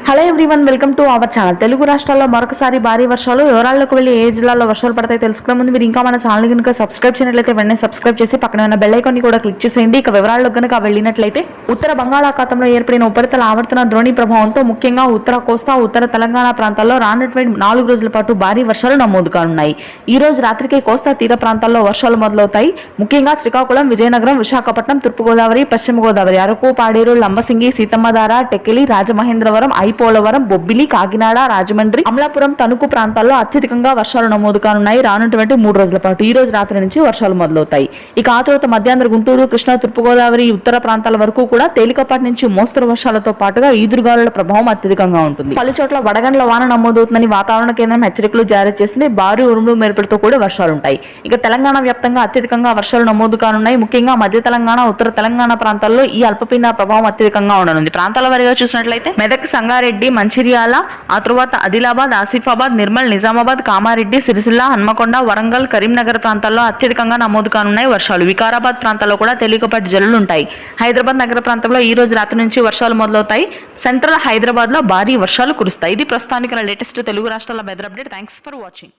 Hello everyone, welcome to our channel. Telugu రాష్ట్రాల్లో మరొకసారి భారీ వర్షాలు. వివరాల్లోకి వెళ్ళి ఏ జిల్లాలో వర్షాలు పడతాయి తెలుసుకునే ముందు మీరు ఇంకా మన ఛానల్ కనుక సబ్స్క్రైబ్ చేయనట్లయితే వెంటనే సబ్స్క్రైబ్ చేసి పక్కన ఉన్న బెల్ ఐకాన్ ని కూడా క్లిక్ చేసేయండి. ఇక వివరాల్లో కనుక వెళ్ళినట్లయితే ఉత్తర బంగాళాఖాతంలో ఏర్పడిన ఉపరితల ఆవర్తన ద్రోణి ప్రభావంతో ముఖ్యంగా ఉత్తర కోస్తా, ఉత్తర తెలంగాణ ప్రాంతాల్లో రానున్నటువంటి 4 రోజుల పాటు భారీ వర్షాలు నమోదు కానున్నాయి. ఈ రోజు రాత్రికి కోస్తా తీర ప్రాంతాల్లో వర్షాలు మొదలవుతాయి. ముఖ్యంగా శ్రీకాకుళం, విజయనగరం, విశాఖపట్నం, తూర్పుగోదావరి, పశ్చిమ గోదావరి, అరకు, పాడేరు, లంబసింగి, సీతమ్మధార, టెక్కిలి, రాజమహేంద్రవరం, పోలవరం, బొబ్బిలి, కాకినాడ, రాజమండ్రి, అమలాపురం, తణుకు ప్రాంతాల్లో అత్యధికంగా వర్షాలు నమోదు కానున్నాయి. రానున్నటువంటి 3 రోజుల పాటు ఈ రోజు రాత్రి నుంచి వర్షాలు మొదలవుతాయి. ఇక ఆ తర్వాత మధ్యాహ్నం గుంటూరు, కృష్ణా, తూర్పుగోదావరి, ఉత్తర ప్రాంతాల వరకు కూడా తేలికపాటి నుంచి మోస్తరు వర్షాలతో పాటుగా ఈదురుగాలుల ప్రభావం అత్యధికంగా ఉంటుంది. పలు చోట్ల వడగండ్ల వాన నమోదవుతుందని వాతావరణ కేంద్రం హెచ్చరికలు జారీ చేసింది. భారీ ఉరుములు మెరుపులతో కూడా వర్షాలుంటాయి. ఇక తెలంగాణ వ్యాప్తంగా అత్యధికంగా వర్షాలు నమోదు కానున్నాయి. ముఖ్యంగా మధ్య తెలంగాణ, ఉత్తర తెలంగాణ ప్రాంతాల్లో ఈ అల్పపీడన ప్రభావం అత్యధికంగా ఉండనుంది. ప్రాంతాల వారీగా చూసినట్లయితే మెదక్, సంగారెడ్డి, మంచిర్యాల, ఆ తర్వాత ఆదిలాబాద్, ఆసిఫాబాద్, నిర్మల్, నిజామాబాద్, కామారెడ్డి, సిరిసిల్ల, హన్మకొండ, వరంగల్, కరీంనగర్ ప్రాంతాల్లో అత్యధికంగా నమోదు కానున్నాయి వర్షాలు. వికారాబాద్ ప్రాంతాల్లో కూడా తేలికపాటి జల్లులు ఉంటాయి. హైదరాబాద్ నగర ప్రాంతంలో ఈ రోజు రాత్రి నుంచి వర్షాలు మొదలవుతాయి. సెంట్రల్ హైదరాబాద్ లో భారీ వర్షాలు కురుస్తాయి. ఇది ప్రస్తుతానికి లేటెస్ట్ తెలుగు రాష్ట్రాల weather update. Thanks for watching.